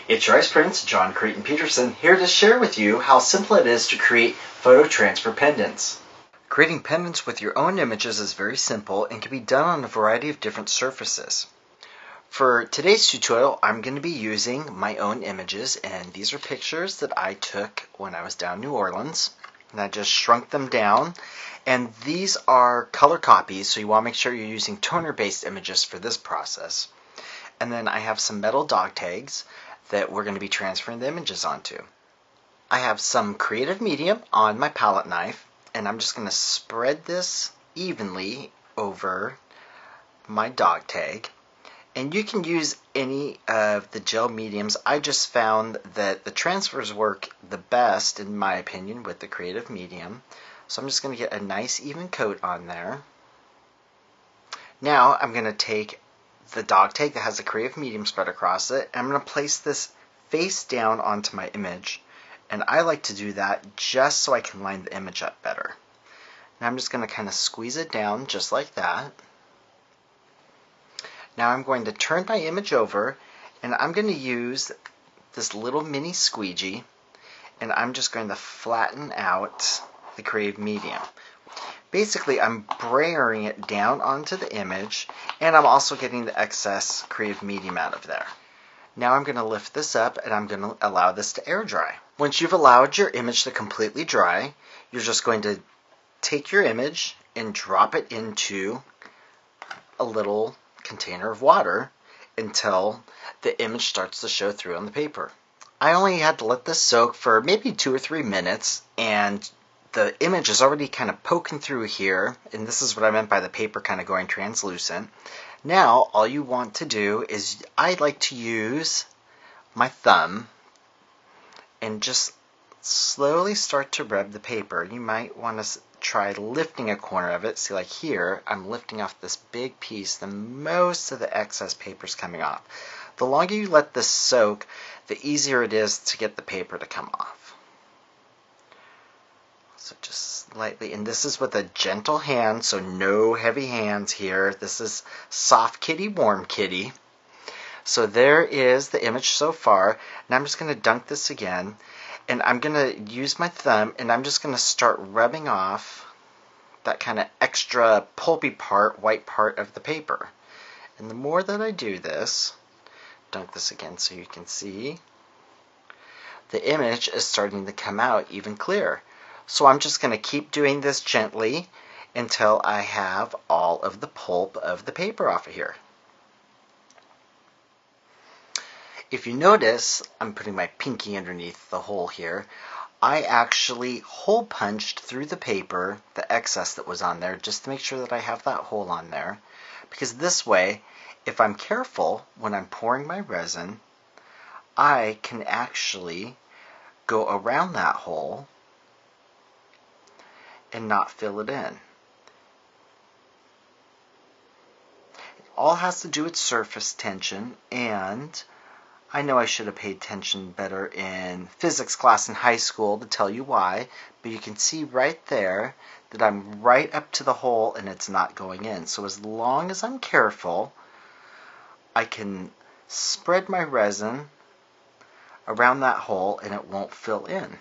It's your Ice Prince, John Creighton Peterson, here to share with you how simple it is to create photo transfer pendants. Creating pendants with your own images is very simple and can be done on a variety of different surfaces. For today's tutorial, I'm going to be using my own images, and these are pictures that I took when I was down in New Orleans, and I just shrunk them down. And these are color copies, so you want to make sure you're using toner-based images for this process. And then I have some metal dog tags that we're going to be transferring the images onto. I have some creative medium on my palette knife, and I'm just going to spread this evenly over my dog tag. And you can use any of the gel mediums. I just found that the transfers work the best, in my opinion, with the creative medium. So I'm just going to get a nice even coat on there. Now I'm going to take the dog tag that has the creative medium spread across it, and I'm going to place this face down onto my image. And I like to do that just so I can line the image up better. Now I'm just going to kind of squeeze it down just like that. Now I'm going to turn my image over, and I'm going to use this little mini squeegee, and I'm just going to flatten out the creative medium. Basically, I'm brayering it down onto the image, and I'm also getting the excess creative medium out of there. Now I'm going to lift this up, and I'm going to allow this to air dry. Once you've allowed your image to completely dry, you're just going to take your image and drop it into a little container of water until the image starts to show through on the paper. I only had to let this soak for maybe 2 or 3 minutes, and the image is already kind of poking through here, and this is what I meant by the paper kind of going translucent. Now all you want to do is, I like to use my thumb and just slowly start to rub the paper. You might want to try lifting a corner of it. See, like here, I'm lifting off this big piece, then most of the excess paper is coming off. The longer you let this soak, the easier it is to get the paper to come off. So just lightly, and this is with a gentle hand, so no heavy hands here. This is soft kitty, warm kitty. So there is the image so far. Now I'm just going to dunk this again, and I'm going to use my thumb, and I'm just going to start rubbing off that kind of extra pulpy part, white part of the paper. And the more that I do this, dunk this again so you can see, the image is starting to come out even clearer. So I'm just going to keep doing this gently until I have all of the pulp of the paper off of here. If you notice, I'm putting my pinky underneath the hole here. I actually hole punched through the paper the excess that was on there just to make sure that I have that hole on there. Because this way, if I'm careful when I'm pouring my resin, I can actually go around that hole and not fill it in. It all has to do with surface tension, and I know I should have paid attention better in physics class in high school to tell you why, but you can see right there that I'm right up to the hole and it's not going in. So as long as I'm careful, I can spread my resin around that hole and it won't fill in.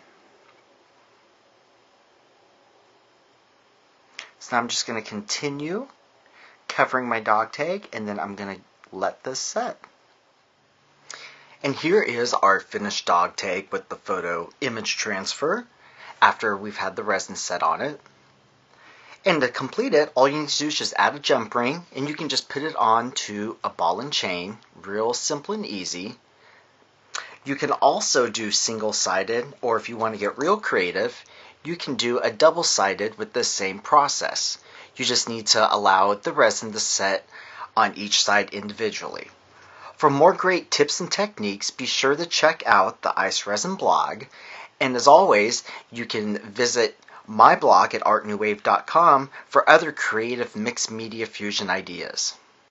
So now I'm just going to continue covering my dog tag, and then I'm going to let this set. And here is our finished dog tag with the photo image transfer after we've had the resin set on it. And to complete it, all you need to do is just add a jump ring, and you can just put it on to a ball and chain. Real simple and easy. You can also do single-sided, or if you want to get real creative, you can do a double-sided with the same process. You just need to allow the resin to set on each side individually. For more great tips and techniques, be sure to check out the ICE Resin blog. And as always, you can visit my blog at artnewwave.com for other creative mixed media fusion ideas.